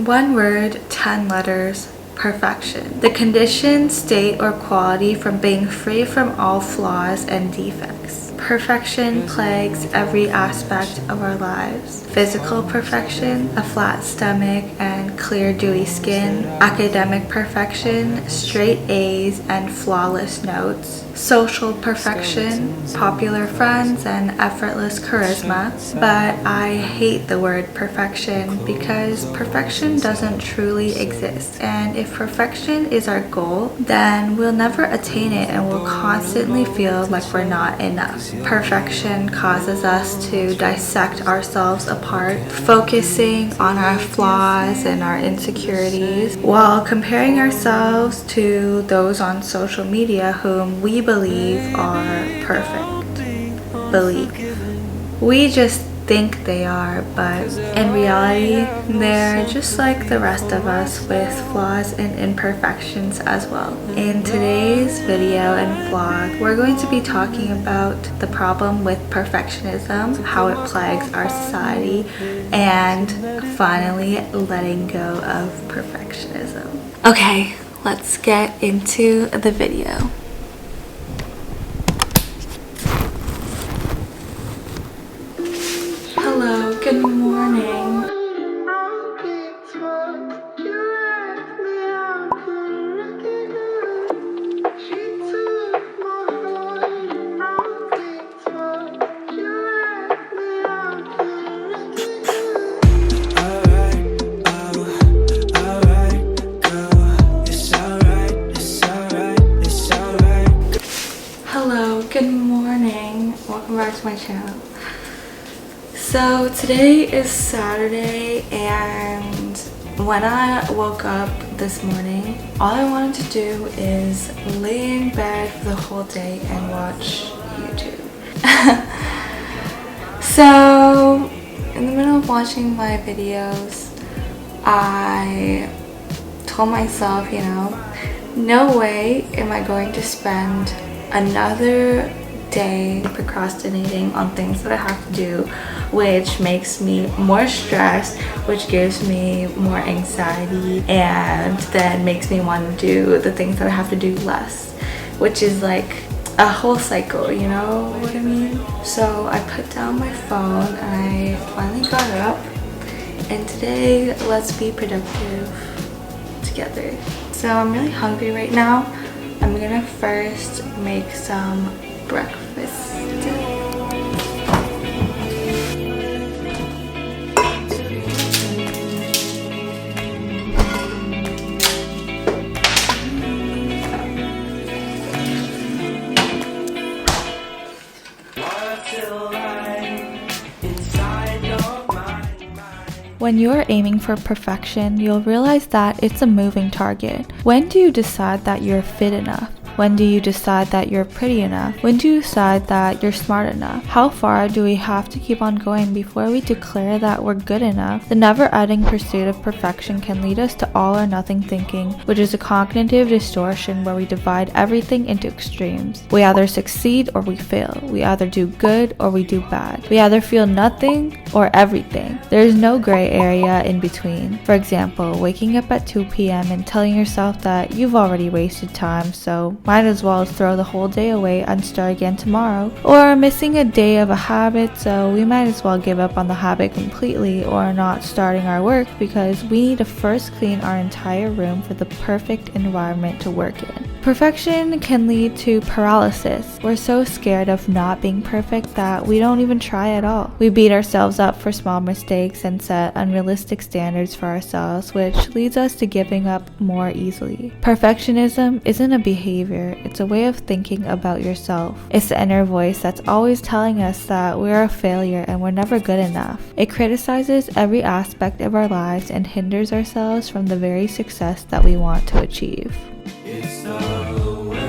One word, 10 letters. Perfection. The condition, state, or quality from being free from all flaws and defects. Perfection plagues every aspect of our lives. Physical perfection, a flat stomach and clear dewy skin. Academic perfection, straight A's and flawless notes. Social perfection, popular friends and effortless charisma. But I hate the word perfection because perfection doesn't truly exist. And if perfection is our goal, then we'll never attain it and we'll constantly feel like we're not enough. Perfection causes us to dissect ourselves apart, focusing on our flaws and our insecurities while comparing ourselves to those on social media whom we believe are perfect. We just think they are, but in reality, they're just like the rest of us with flaws and imperfections as well. In today's video and vlog, we're going to be talking about the problem with perfectionism, how it plagues our society, and finally letting go of perfectionism. Okay, let's get into the video. Hello, good morning. Hello, good morning. Welcome back to my channel. So today is Saturday, and when I woke up this morning, all I wanted to do is lay in bed for the whole day and watch YouTube. So in the middle of watching my videos, I told myself, no way am I going to spend another day procrastinating on things that I have to do, which makes me more stressed, which gives me more anxiety, and then makes me want to do the things that I have to do less, which is like a whole cycle, you know what I mean? So I put down my phone and I finally got up, and today let's be productive together. So I'm really hungry right now. I'm gonna first make some breakfast. When you're aiming for perfection, you'll realize that it's a moving target. When do you decide that you're fit enough? When do you decide that you're pretty enough? When do you decide that you're smart enough? How far do we have to keep on going before we declare that we're good enough? The never-ending pursuit of perfection can lead us to all or nothing thinking, which is a cognitive distortion where we divide everything into extremes. We either succeed or we fail. We either do good or we do bad. We either feel nothing or everything. There is no gray area in between. For example, waking up at 2 p.m. and telling yourself that you've already wasted time, so might as well throw the whole day away and start again tomorrow. Or missing a day of a habit, so we might as well give up on the habit completely, or not starting our work because we need to first clean our entire room for the perfect environment to work in. Perfection can lead to paralysis. We're so scared of not being perfect that we don't even try at all. We beat ourselves up for small mistakes and set unrealistic standards for ourselves, which leads us to giving up more easily. Perfectionism isn't a behavior, it's a way of thinking about yourself. It's the inner voice that's always telling us that we're a failure and we're never good enough. It criticizes every aspect of our lives and hinders ourselves from the very success that we want to achieve. It's the way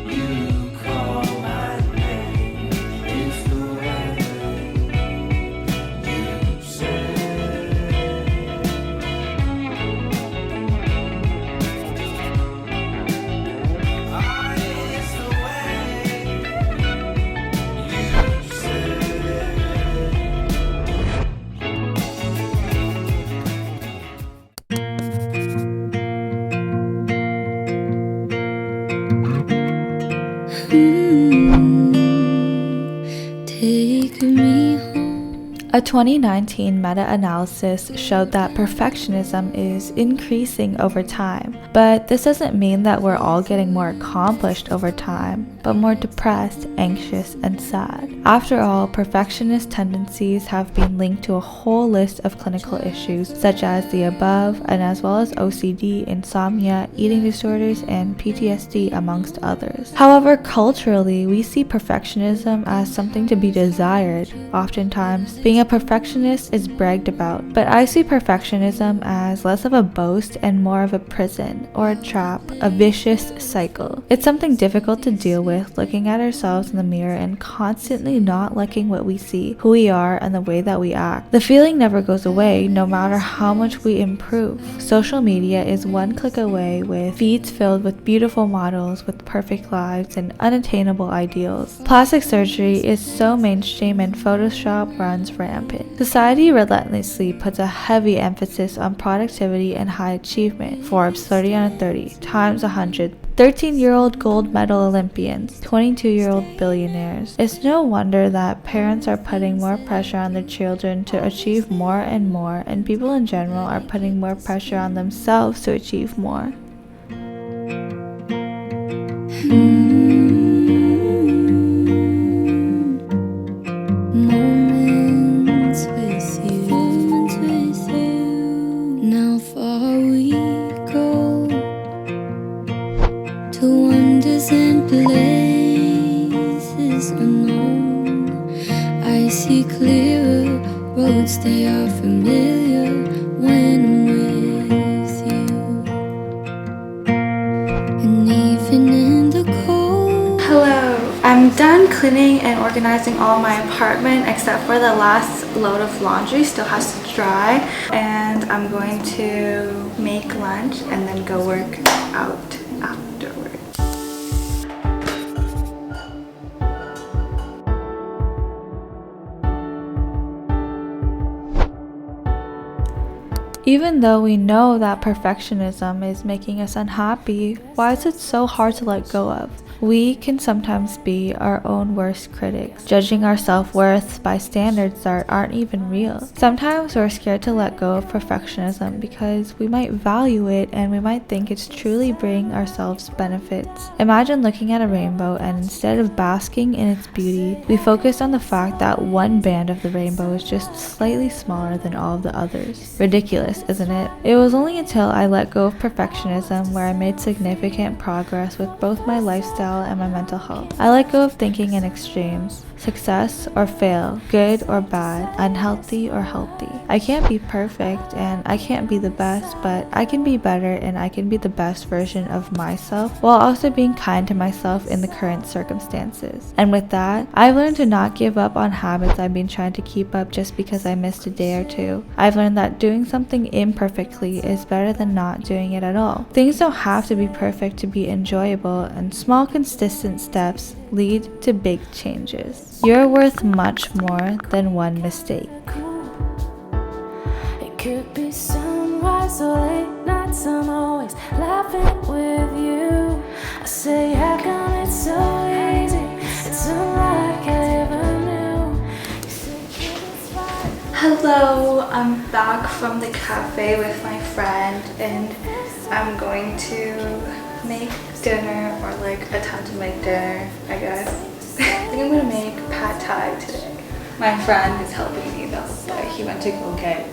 you call my name. It's the way you say. It's the way you say. A 2019 meta-analysis showed that perfectionism is increasing over time, but this doesn't mean that we're all getting more accomplished over time, but more depressed, anxious, and sad. After all, perfectionist tendencies have been linked to a whole list of clinical issues such as the above, and as well as OCD, insomnia, eating disorders, and PTSD, amongst others. However, culturally, we see perfectionism as something to be desired. Oftentimes, being a perfectionist is bragged about, but I see perfectionism as less of a boast and more of a prison or a trap, a vicious cycle. It's something difficult to deal with, looking at ourselves in the mirror and constantly not liking what we see, who we are, and the way that we act. The feeling never goes away, no matter how much we improve. Social media is one click away, with feeds filled with beautiful models with perfect lives and unattainable ideals. Plastic surgery is so mainstream and Photoshop runs rampant. Society relentlessly puts a heavy emphasis on productivity and high achievement. Forbes 30 under 30, Times 100, 13-year-old gold medal Olympians, 22-year-old billionaires. It's no wonder that parents are putting more pressure on their children to achieve more, and people in general are putting more pressure on themselves to achieve more. Moments with you. Now far we go to wonders and places unknown. I see clearer roads, they are familiar when I'm with you. And even in the cold. Hello, I'm done cleaning and organizing all my apartment except for the last load of laundry still has to dry, and I'm going to make lunch and then go work out afterwards. Even though we know that perfectionism is making us unhappy, why is it so hard to let go of? We can sometimes be our own worst critics, judging our self-worth by standards that aren't even real. Sometimes we're scared to let go of perfectionism because we might value it and we might think it's truly bringing ourselves benefits. Imagine looking at a rainbow and instead of basking in its beauty, we focus on the fact that one band of the rainbow is just slightly smaller than all of the others. Ridiculous, isn't it? It was only until I let go of perfectionism where I made significant progress with both my lifestyle and my mental health. I let go of thinking in extremes. Success or fail, good or bad, unhealthy or healthy. I can't be perfect and I can't be the best, but I can be better and I can be the best version of myself while also being kind to myself in the current circumstances. And with that, I've learned to not give up on habits I've been trying to keep up just because I missed a day or two. I've learned that doing something imperfectly is better than not doing it at all. Things don't have to be perfect to be enjoyable, and small consistent steps lead to big changes. You're worth much more than one mistake. It could be sunrise or late nights, I'm always laughing with you. I say, how come it's so easy? It's unlike I ever knew. You say, it's fine. Hello, I'm back from the cafe with my friend and I'm going to make dinner, or like attempt to make dinner, I guess. I think I'm gonna make pad thai today. My friend is helping me though, but he went to go get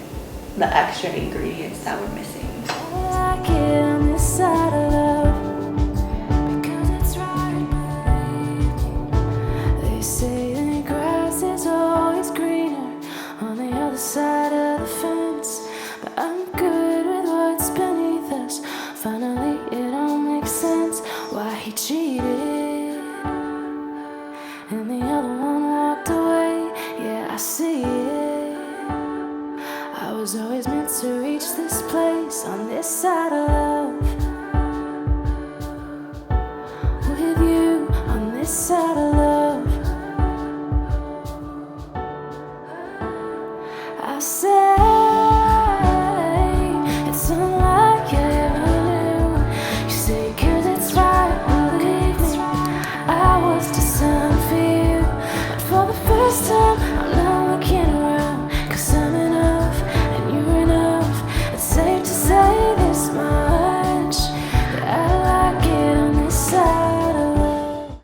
the extra ingredients that we're missing. I like it on this side of love, because it's right in my way. They say the grass is always greener on the other side of the fence, but I'm good with what's beneath us. Finally it all makes sense why he cheated and the other one walked away. Yeah, I see it. I was always meant to reach this place on this side of love.